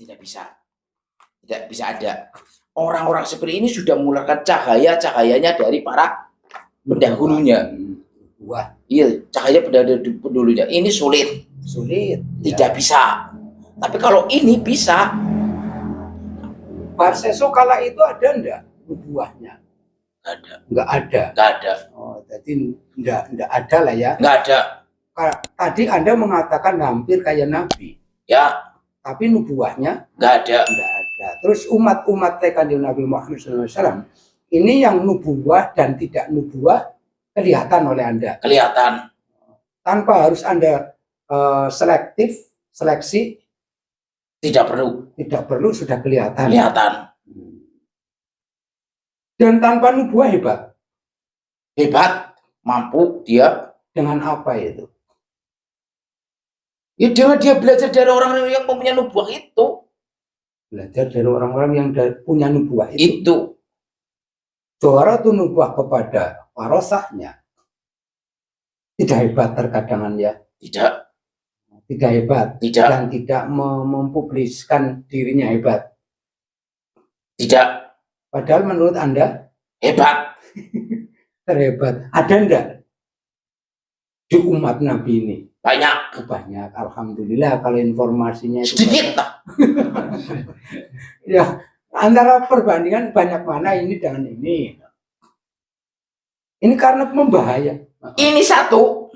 tidak bisa. Tidak bisa ada. Orang-orang seperti ini sudah mengeluarkan cahayanya dari para pendahulunya. Wah, iya, cahaya pendahulunya. Ini sulit. Tidak bisa. Tapi kalau ini bisa. Barseso kala itu ada enggak nubuahnya? Enggak ada. Oh, jadi enggak ada lah ya. Enggak ada. Tadi Anda mengatakan hampir kayak nabi. Ya. Tapi nubuahnya enggak ada. Terus umat-umat Kanjeng Nabi Muhammad SAW ini yang nubuah dan tidak nubuah kelihatan oleh Anda. Kelihatan. Tanpa harus Anda seleksi. Tidak perlu sudah kelihatan. Dan tanpa nubuah hebat, mampu dia. Dengan apa itu? Ya dengan dia belajar dari orang yang punya nubuah itu. Belajar dari orang-orang yang punya nubuah itu. Juara itu nubuah kepada warosahnya. Tidak hebat terkadang ya. Tidak hebat. Dan tidak mempubliskan dirinya hebat. Tidak. Padahal menurut Anda hebat. Terhebat. Ada enggak di umat Nabi ini? Banyak. Alhamdulillah kalau informasinya itu sedikit. Ya, antara perbandingan banyak mana ini dengan ini. Ini karena membahaya. Ini satu.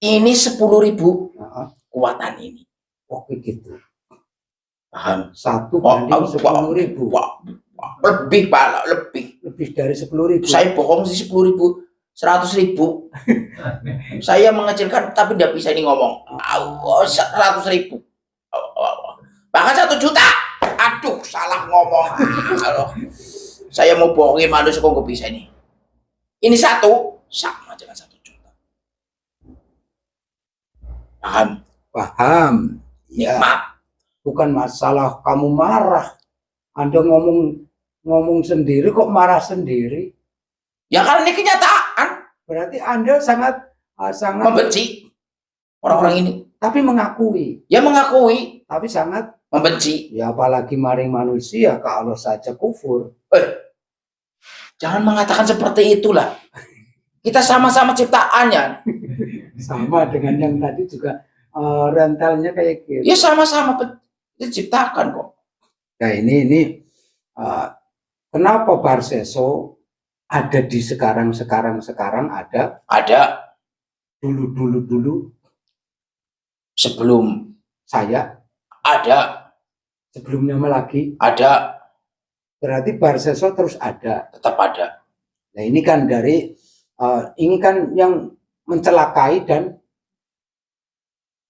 Ini 10.000 kekuatan ini. Oke gitu. Paham? 1 banding 10.000. Lebih Pak, lebih dari 10.000. Saya bohong sih 10.000, 100.000. Saya mengecilkan tapi tidak bisa ini ngomong. 100.000. Bahkan 1 juta. Aduh, salah ngomong. Saya mau bohongin manusia kok nggak bisa ini. Ini satu sama dengan 1 juta. Paham. Ya. Bukan masalah kamu marah. Anda ngomong sendiri kok marah sendiri. Ya karena ini kenyataan. Berarti Anda sangat membenci orang-orang ini. Tapi mengakui. Ya mengakui. Tapi sangat membenci. Ya apalagi maring manusia kalau saja kufur. Jangan mengatakan seperti itulah. Kita sama-sama ciptaannya. Sama dengan yang tadi juga rentalnya kayak gitu. Ya sama-sama diciptakan kok. Nah ini kenapa Barseso ada di sekarang ada? Ada. Dulu. Sebelum saya ada. Sebelumnya lagi ada. Berarti Barseso terus ada. Tetap ada. Nah ini kan dari ini kan yang mencelakai dan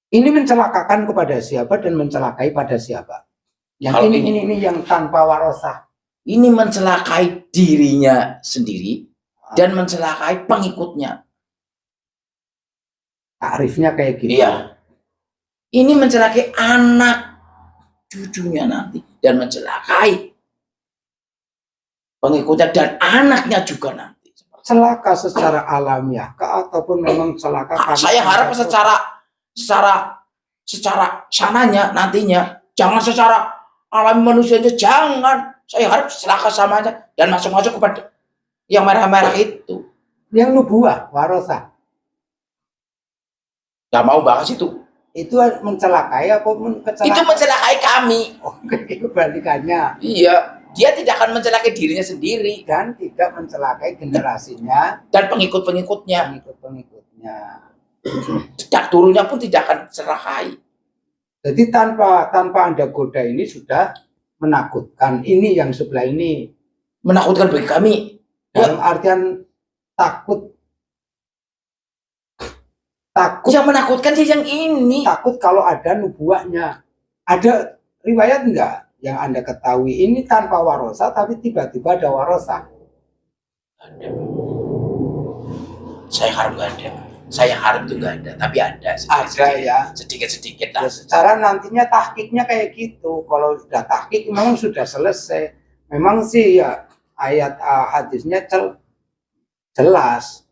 ini mencelakakan kepada siapa dan mencelakai pada siapa? Yang ini yang tanpa warosah. Ini mencelakai dirinya sendiri dan mencelakai pengikutnya. Takrifnya kayak gitu. Iya. Ini mencelakai anak cucunya nanti dan mencelakai pengikutnya dan anaknya juga nanti. Celaka secara alamiah ataupun memang celaka karena saya harap secara sananya nantinya, jangan secara alami manusianya, jangan. Saya harap celaka samanya dan masuk kepada yang merah-merah itu. Yang nubuah, warosah. Gak mau bahas itu. Itu mencelakai apapun kecelakaan? Itu mencelakai kami. Kebalikannya. Iya. Dia tidak akan mencelakai dirinya sendiri. Dan tidak mencelakai generasinya. Dan pengikut-pengikutnya. Sejak turunnya pun tidak akan celakai. Jadi tanpa Anda goda ini sudah menakutkan. Ini yang sebelah ini. Menakutkan bagi kami. Dalam artian takut. Yang menakutkan sih yang ini. Takut kalau ada nubuahnya. Ada riwayat enggak yang Anda ketahui ini tanpa warosah tapi tiba-tiba ada warosah? Ada. Saya harap nggak ada. Saya harap itu nggak ada, tapi ada. Sedikit-sedikit lah. Ya, secara nantinya tahkiknya kayak gitu. Kalau sudah tahkik memang sudah selesai. Memang sih ya ayat hadisnya jelas.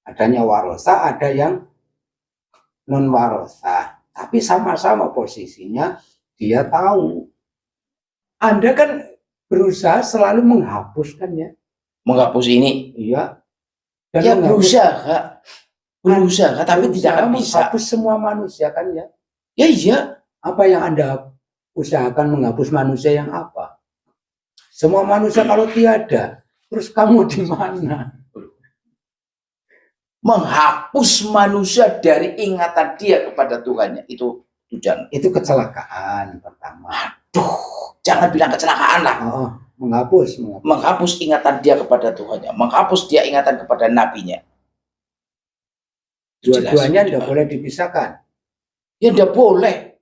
Adanya warosah, ada yang non warosah. Tapi sama-sama posisinya dia tahu. Anda kan berusaha selalu menghapuskan ya. Menghapus ini. Iya. Ya berusaha, tapi tidak akan bisa. Menghapus semua manusia kan ya. Ya iya. Apa yang Anda usahakan menghapus manusia yang apa? Semua manusia kalau tiada, terus kamu di mana? Menghapus manusia dari ingatan dia kepada Tuhannya itu tujuan. Itu kecelakaan pertama. Aduh, jangan bilang kecelakaan lah. Oh, menghapus. Menghapus ingatan dia kepada Tuhannya, menghapus dia ingatan kepada nabinya. Dua-duanya tidak boleh dipisahkan. Ya tidak boleh.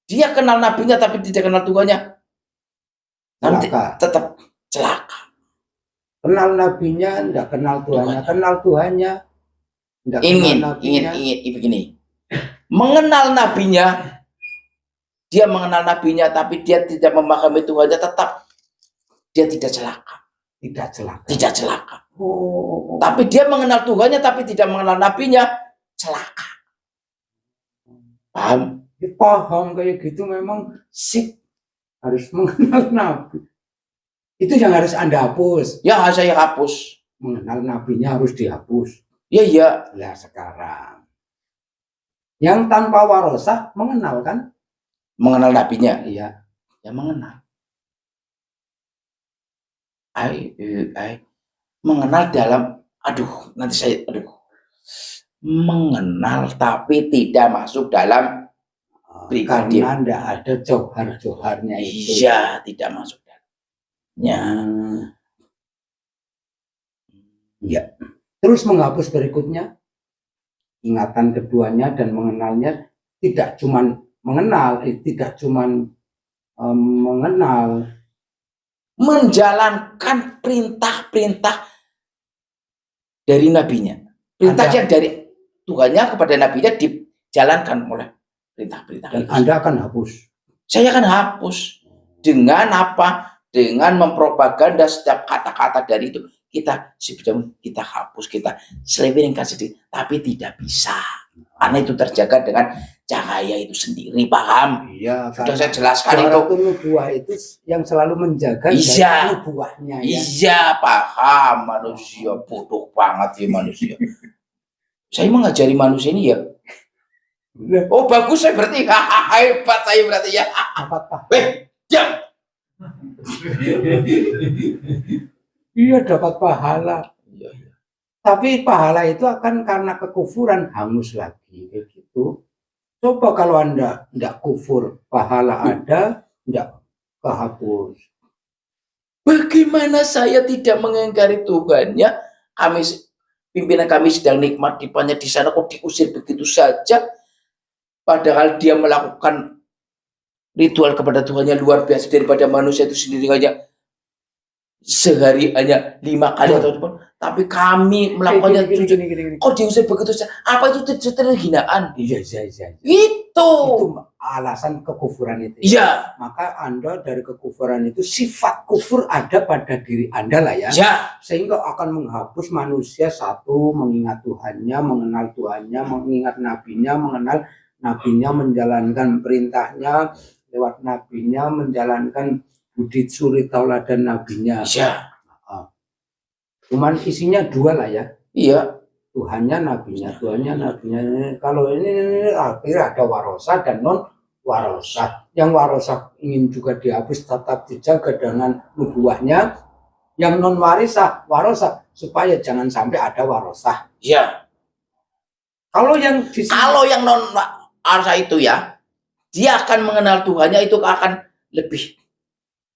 Dia kenal nabinya tapi tidak kenal Tuhannya. Nanti tetap celaka. Kenal nabinya, tidak kenal Tuhannya. Kenal Tuhannya, tidak ingin begini. Mengenal nabinya, dia mengenal nabinya tapi dia tidak memahami Tuhannya, tetap dia tidak celaka. Tidak celaka. Oh. Tapi dia mengenal Tuhannya tapi tidak mengenal nabinya, celaka. Paham? Paham kayak gitu memang sip. Harus mengenal nabi. Itu yang harus Anda hapus. Ya, saya hapus. Mengenal nabinya harus dihapus. Iya. Nah sekarang yang tanpa warosah mengenal kan? Mengenal nabinya. Iya. Ya mengenal. Mengenal dalam, mengenal tapi tidak masuk dalam pribadi. Karena tidak ada johar-joharnya itu. Iya, tidak masuk dalamnya. Ya. Terus menghapus berikutnya, ingatan keduanya dan mengenalnya tidak cuman mengenal, mengenal, menjalankan perintah-perintah dari nabinya. Perintah yang dari Tuhannya kepada nabinya dijalankan oleh perintah-perintah. Dan Anda akan hapus. Saya akan hapus. Dengan apa? Dengan mempropaganda setiap kata-kata dari itu. Kita hapus, kita selewengkan sedikit. Tapi tidak bisa. Karena itu terjaga dengan cahaya itu sendiri. Paham? Iya. Sudah saya jelaskan itu. Nubuah itu yang selalu menjaga nubuahnya. Iya, paham. Manusia bodoh banget ya manusia. Saya mengajari manusia ini ya. Oh bagus saya berarti. Hebat saya berarti ya. Diam. Iya dapat pahala. Iya. Tapi pahala itu akan karena kekufuran hangus lagi begitu. Coba kalau Anda tidak kufur, pahala ada, tidak kehapus. Bagaimana saya tidak mengingkari Tuhannya? Pimpinan kami sedang nikmat di sana, kok diusir begitu saja? Padahal dia melakukan ritual kepada Tuhannya luar biasa daripada manusia itu sendiri aja. Sehari hanya 5 kali atau apa, tapi kami melakukannya kok diusir begitu saja? Apa itu hinaan? Iya. Itu alasan kekufuran itu. Iya. Maka Anda dari kekufuran itu sifat kufur ada pada diri Anda lah ya. Ya. Sehingga akan menghapus manusia satu mengingat Tuhannya, mengenal Tuhannya, mengingat nabinya, mengenal nabinya, menjalankan perintahnya lewat nabinya, menjalankan budi suri tauladan nabinya. Iya. Cuman isinya dua lah ya. Iya. Tuhannya nabinya. Kalau ini akhirnya ada warosah dan non warosah. Yang warosah ingin juga dihapus, tetap dijaga dengan nubuahnya. Yang non warosah supaya jangan sampai ada warosah. Iya. Kalau yang non warosah itu ya, dia akan mengenal Tuhannya, itu akan lebih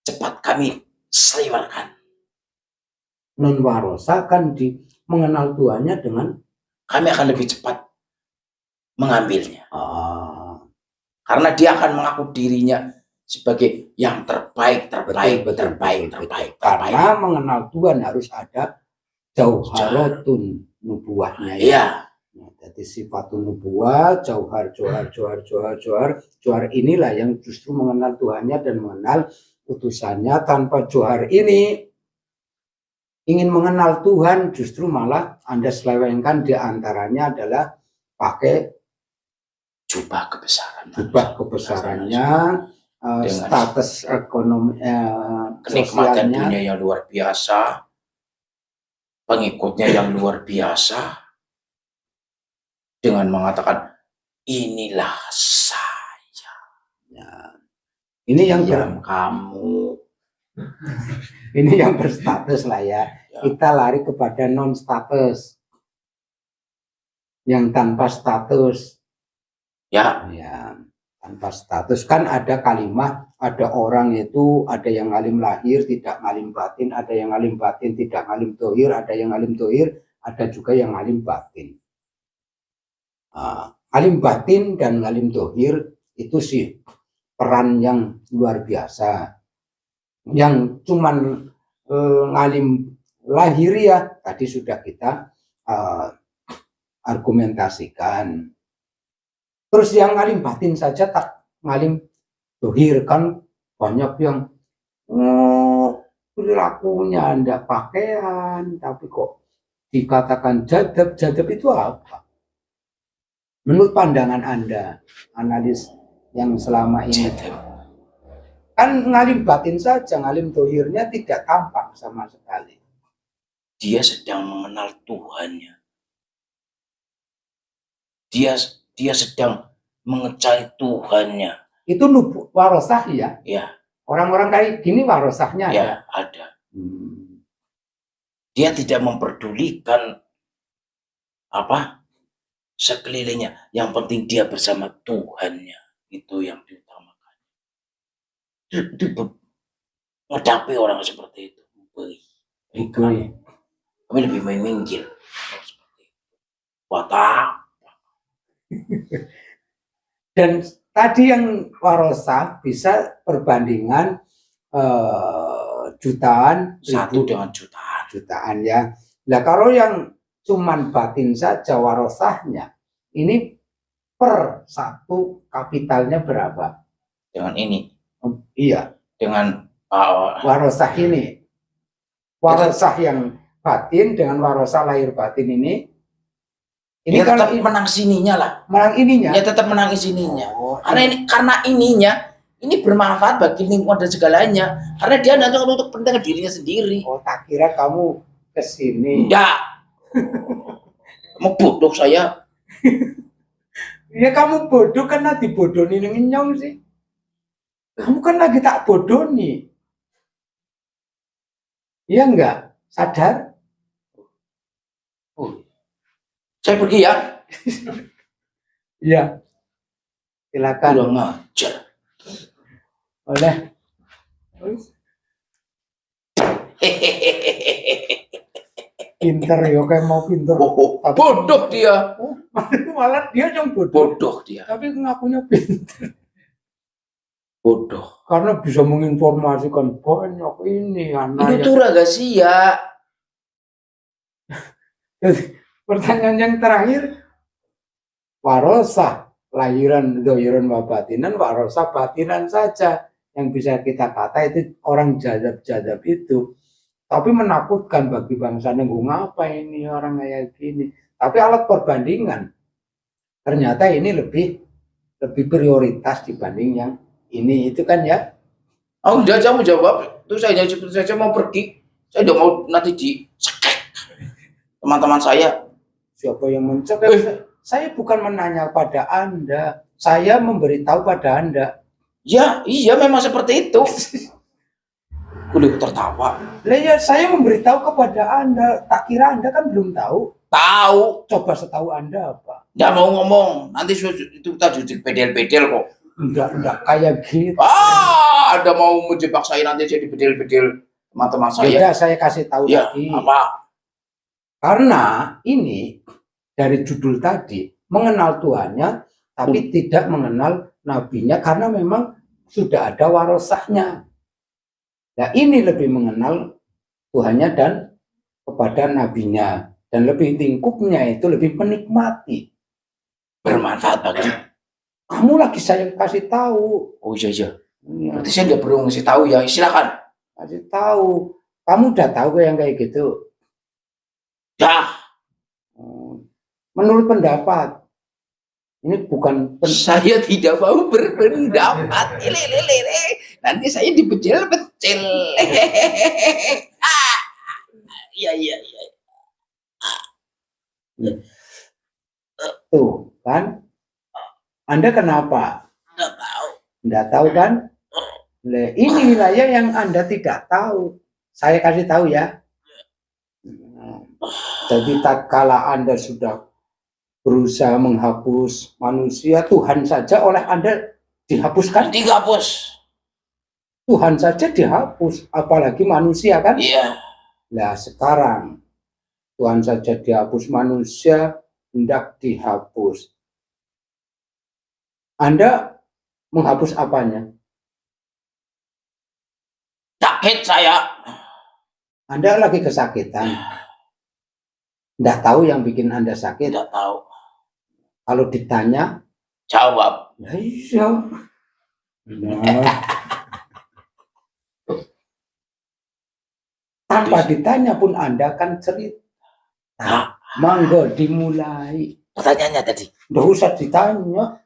cepat kami seliwarkan. Non warosah kan mengenal Tuhannya dengan kami akan lebih cepat mengambilnya. Karena dia akan mengaku dirinya sebagai yang terbaik. Karena mengenal Tuhan harus ada jauharatun nubuahnya. Iya. Jadi sifatun nubuah, jauhar inilah yang justru mengenal Tuhannya dan mengenal utusannya. Tanpa jauhar ini ingin mengenal Tuhan, justru malah Anda selewengkan. Di antaranya adalah pakai jubah kebesaran. Jubah kebesarannya Dengan status ekonomi kenikmatan sosialnya. dunia yang luar biasa, pengikutnya yang luar biasa, dengan mengatakan inilah saya. Ya. Ini yang kamu. Ini yang berstatus lah ya. Kita lari kepada non status, yang tanpa status. Ya. Tanpa status. Kan ada kalimat, ada orang itu, ada yang ngalim lahir tidak ngalim batin, ada yang ngalim batin tidak ngalim dohir, ada yang ngalim dohir, ada juga yang ngalim batin. Ngalim batin dan ngalim dohir itu sih peran yang luar biasa. Yang cuman ngalim lahiriah tadi sudah kita argumentasikan. Terus yang ngalim batin saja tak ngalim dohir, kan banyak yang perilakunya ndak pakaian tapi kok dikatakan jadab. Jadab itu apa? Menurut pandangan Anda, analis yang selama ini, kan ngalim batin saja, ngalim dohirnya tidak tampak sama sekali. Dia sedang mengenal Tuhannya. Dia sedang mengecari Tuhannya. Itu warosah ya? Ya. Orang-orang kayak gini warosahnya ya, ada. Dia tidak memperdulikan sekelilingnya. Yang penting dia bersama Tuhannya. Itu yang diutamakan. Itu menghadapi orang seperti itu. Kami lebih meminggir. Buat apa? Dan tadi yang warosah bisa perbandingan jutaan, satu dengan jutaan ya. Nah kalau yang cuman batin saja warosahnya, ini per satu kapitalnya berapa? Dengan ini? Iya. Dengan warosah ini, warosah yang batin dengan warosah lahir batin ini kan tetap menang sininya lah. Menang ininya. Ya tetap menang sininya. Karena ininya ini bermanfaat bagi lingkungan dan segalanya. Karena dia nanti untuk kepentingan dirinya sendiri. Oh, tak kira kamu kesini. Enggak. Kamu bodoh saya. Ya kamu bodoh karena dibodohi ngenyong sih. Kamu kan lagi tak bodohi. Iya enggak? Sadar? Saya pergi ya. Iya. Silakan. Udah ngajar. Oleh. Pinter ya, kayak mau pinter. Bodoh dia. Malah dia yang bodoh. Bodoh dia. Tapi ngakunya pinter. Bodoh. Karena bisa menginformasikan banyak ini. Itu rahasia. Pertanyaan yang terakhir, warosah lahiran, dohiran, wabatinan, warosah batinan saja yang bisa kita kata itu orang jadab-jadab itu. Tapi menakutkan bagi bangsa nenggung apa ini orang kayak gini. Tapi alat perbandingan ternyata ini lebih prioritas dibanding yang ini itu kan ya. Oh udah kamu jawab. Itu saya saja mau pergi. Saya udah mau nanti disekek teman-teman saya. Siapa yang mencekek? Saya bukan menanya pada Anda, saya memberitahu pada Anda. Ya, iya memang seperti itu. Udah tertawa. Lah ya, saya memberitahu kepada Anda. Tak kira Anda kan belum tahu. Tahu. Coba setahu Anda apa? Nggak mau ngomong. Nanti itu kita judik bedel-bedel kok. Enggak kayak gitu. Ada mau menjebak saya nanti jadi bedel-bedel teman-teman saya. Udah, saya kasih tahu lagi. Apa? Karena ini dari judul tadi mengenal Tuhannya tapi tidak mengenal nabinya karena memang sudah ada warosahnya. Nah ini lebih mengenal Tuhannya dan kepada nabinya dan lebih lingkupnya itu lebih menikmati. Bermanfaat bagi. Kamu lagi saya kasih tahu. Oh iya. Berarti saya nggak perlu ngasih tahu ya. Silakan. Kasih tahu. Kamu udah tahu yang kayak gitu. Dah. Menurut pendapat Ini bukan Saya tidak mau berpendapat. Nanti saya dibecil-becil. Ah, iya, iya, iya. tuh kan. Anda kenapa? Nggak tahu. Nggak tahu kan? Ini wilayah yang Anda tidak tahu. Saya kasih tahu ya. Jadi tatkala Anda sudah berusaha menghapus manusia, Tuhan saja oleh Anda dihapuskan. Dihapus. Tuhan saja dihapus, apalagi manusia kan? Iya. Nah sekarang Tuhan saja dihapus, manusia hendak dihapus. Anda menghapus apanya? Sakit saya. Anda lagi kesakitan. Nggak tahu yang bikin Anda sakit. Tidak tahu. Kalau ditanya, Jawab. ya iya. Nah. Tanpa ditanya pun Anda kan cerita. Nah, Monggo dimulai. pertanyaannya tadi. Nggak usah ditanya.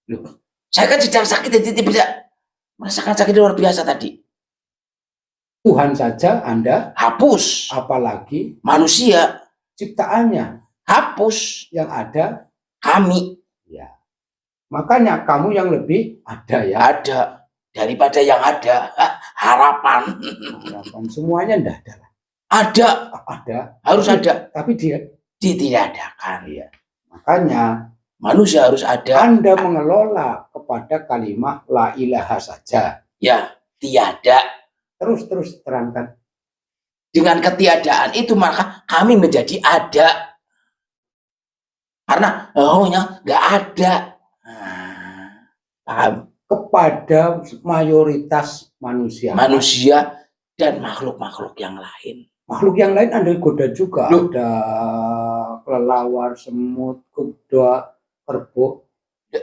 Loh, saya kan sedang sakit jadi tidak bisa merasakan sakit luar biasa tadi. Tuhan saja Anda, Hapus. apalagi Manusia. ciptaannya Hapus. yang ada. Kami. Ya. Makanya kamu yang lebih ada ya. Ada. Daripada yang ada. Harapan. Harapan semuanya enggak ada. Ada. Ada. Harus ada. Tapi dia Ditiadakan. ya. Makanya Manusia harus ada. Anda mengelola kepada kalimat la ilaha saja. Ya. Tiada. Terus terangkan. Dengan ketiadaan itu maka kami menjadi ada. Karena nggak ada. Nah, paham? Kepada mayoritas manusia. Manusia dan makhluk-makhluk yang lain. Makhluk yang lain Anda goda juga. Loh. Ada kelelawar, semut, kuda, kerbau.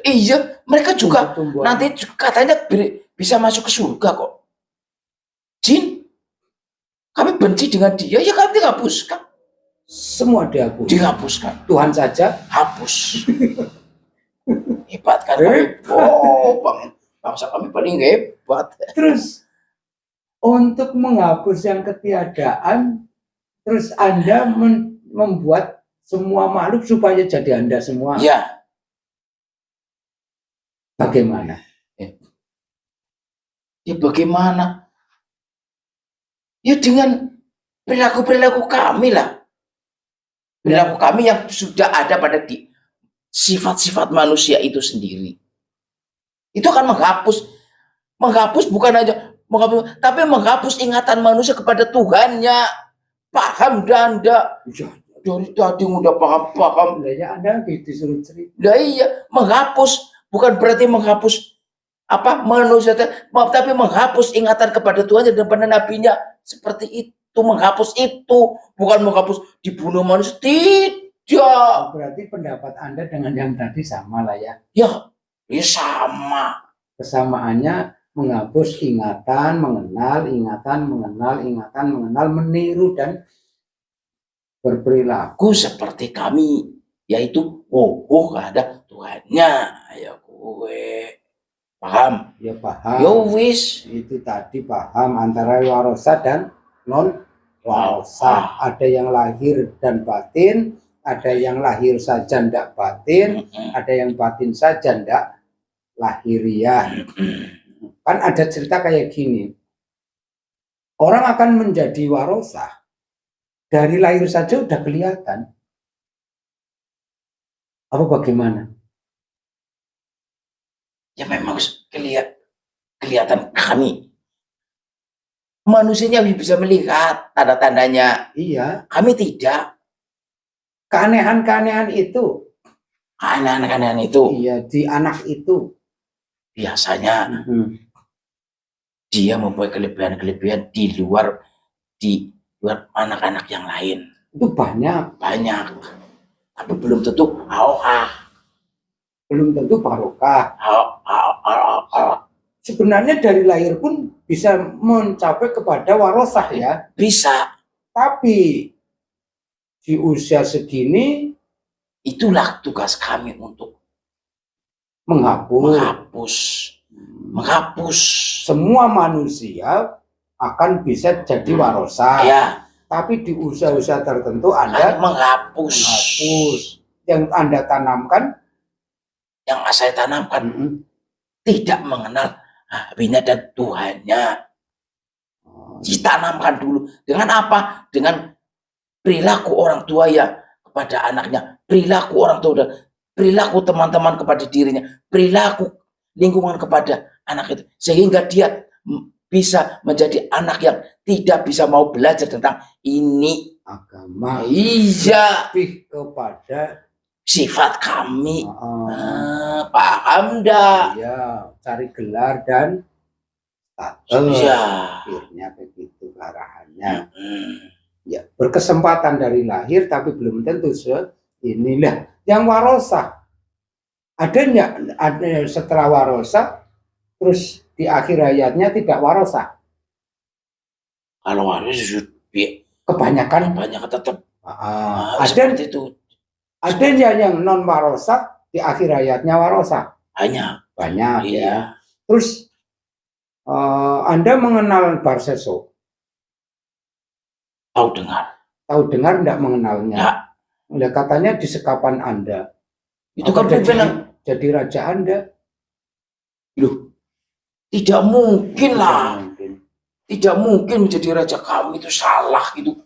Iya, mereka juga tumbuh-tumbuhan. nanti katanya bisa masuk ke surga kok. Jin, kami benci dengan dia, ya kami dihapuskan. Semua dihapus. Dihapuskan. Tuhan saja hapus. Hebat kan? Oh, bangsa kami paling hebat. Terus untuk menghapus yang ketiadaan, terus Anda membuat semua makhluk supaya jadi Anda semua. Ya. Bagaimana? Ya bagaimana? Ya dengan perilaku-perilaku kami lah. Perilaku kami yang sudah ada pada sifat-sifat manusia itu sendiri. Itu akan menghapus bukan aja menghapus, tapi menghapus ingatan manusia kepada Tuhannya. Paham Anda? Dari tadi udah paham. Ya Anda disuruh cerita. Nah, iya, menghapus bukan berarti menghapus manusia, tapi menghapus ingatan kepada Tuhan dan pada nabinya. Seperti itu, menghapus itu, bukan menghapus dibunuh manusia, tidak. Berarti pendapat Anda dengan yang tadi sama lah ya? Ya sama. Kesamaannya menghapus ingatan, mengenal, meniru dan berperilaku seperti kami, yaitu gak ada Tuhannya. Ya gue paham. Ya paham. Yo wis. Itu tadi paham antara warosa dan non warosa. Ada yang lahir dan batin, ada yang lahir saja ndak batin, ada yang batin saja ndak lahiriah. Kan ada cerita kayak gini. Orang akan menjadi warosa dari lahir saja udah kelihatan. Apa bagaimana? Ya memang kelihatan kami. Manusianya bisa melihat tanda-tandanya. Iya. Kami tidak. Keanehan-keanehan itu. Keanehan-keanehan itu. Iya, di anak itu. Biasanya dia mempunyai kelebihan-kelebihan di luar anak-anak yang lain. Itu banyak. Tapi belum tentu belum tentu barokah. Sebenarnya dari lahir pun bisa mencapai kepada warosah ya. Bisa. Tapi di usia segini, itulah tugas kami untuk menghapus. Semua manusia akan bisa jadi warosa. Ya, Tapi di usaha-usaha tertentu Anda menghapus. Yang Anda tanamkan, Yang saya tanamkan tidak mengenal Bina dan Tuhannya. Ditanamkan dulu. Dengan apa? Dengan perilaku orang tua ya kepada anaknya, perilaku orang tua, perilaku teman-teman kepada dirinya, perilaku lingkungan kepada anak itu, sehingga dia bisa menjadi anak yang tidak bisa mau belajar tentang ini agama. Iya, Lebih kepada sifat kami. Paham dah? Iya, cari gelar dan status. Iya. Akhirnya begitu arahannya. Ya, berkesempatan dari lahir tapi belum tentu inilah yang warosa. Ada setelah warosa terus di akhir hayatnya tidak warosa? Kalau warosa kebanyakan tetap ada itu. Ada yang non warosa di akhir hayatnya warosa. Banyak iya. Ya. Terus Anda mengenal Barseso? Tahu dengar tidak mengenalnya? Ya. Katanya di sekapan Anda. Itu kan jadi raja Anda. Loh, tidak mungkin lah. Tidak mungkin menjadi raja kami, itu salah gitu.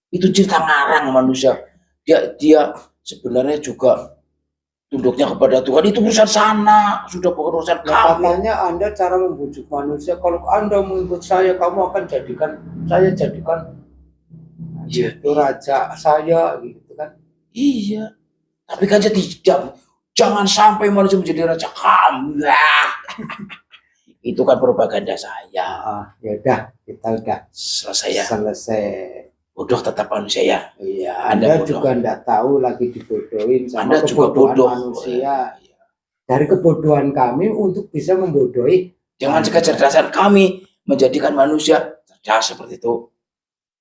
Itu cerita ngarang manusia. Dia sebenarnya juga tunduknya kepada Tuhan, itu urusan sana, sudah bukan urusan kami. Katanya Anda cara membujuk manusia, kalau Anda mengikut saya, kamu akan jadikan itu raja saya gitu kan. Iya. Tapi kan tidak, jangan sampai manusia menjadi raja kamu. Itu kan propaganda saya. Ya udah, kita udah selesai. Bodoh tetap manusia ya. Iya, Anda juga enggak tahu lagi dibodohin sama Anda juga bodoh manusia. Dari kebodohan kami untuk bisa membodohi. Dengan kecerdasan kami menjadikan manusia cerdas seperti itu.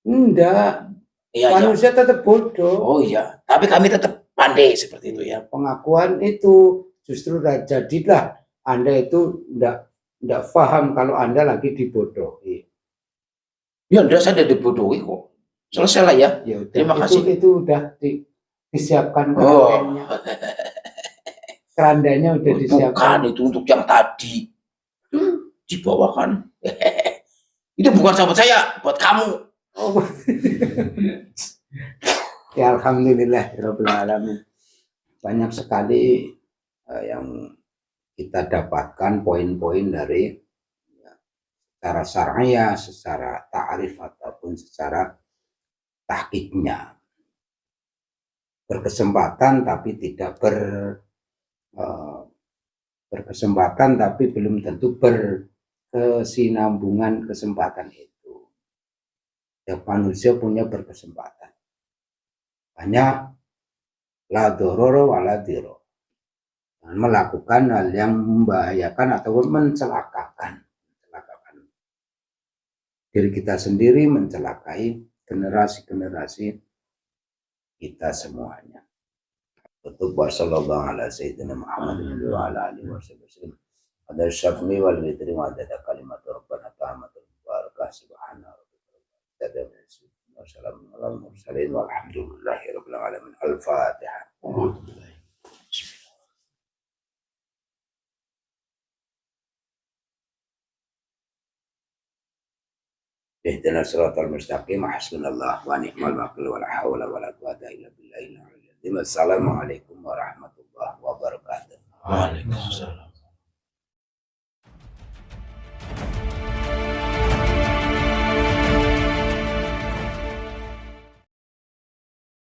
Enggak. Iya, manusia tetap bodoh. Oh iya, tapi kami tetap pandai seperti itu ya. Pengakuan itu justru jadilah Anda itu enggak paham kalau Anda lagi dibodohi. Ya, saya tidak dibodohi kok. Selesai lah ya. Terima kasih. Itu udah disiapkan kerandanya. Kerandanya udah disiapkan. Bukan, itu untuk yang tadi dibawakan. Itu bukan sahabat saya, buat kamu. Ya alhamdulillah rabbil alamin. Banyak sekali yang kita dapatkan poin-poin dari secara syar'iyah, secara ta'rif ataupun secara tahqiqnya. Berkesempatan tapi tidak berkesempatan tapi belum tentu berkesinambungan kesempatan itu. Setiap manusia punya berkesempatan. Banyak la dororo wala diro. Melakukan hal yang membahayakan atau mencelakakan diri kita sendiri, mencelakai generasi-generasi kita semuanya. Tutup wasallallahu ala sayyidina Muhammadin wa ala alihi wasallam. Ada syafmi wal witri wa ada kalimat rabbana ta'amatul barakah subhana rabbika wassalamu ala mursalin walhamdulillahi rabbil alamin. Al-Fatihah. Ihdinas siratal mustaqim, hasbunallahu wa ni'mal wakil, wala haula wala quwwata illa billahil aliyyil azim. Assalamualaikum warahmatullahi wabarakatuh. Waalaikumsalam.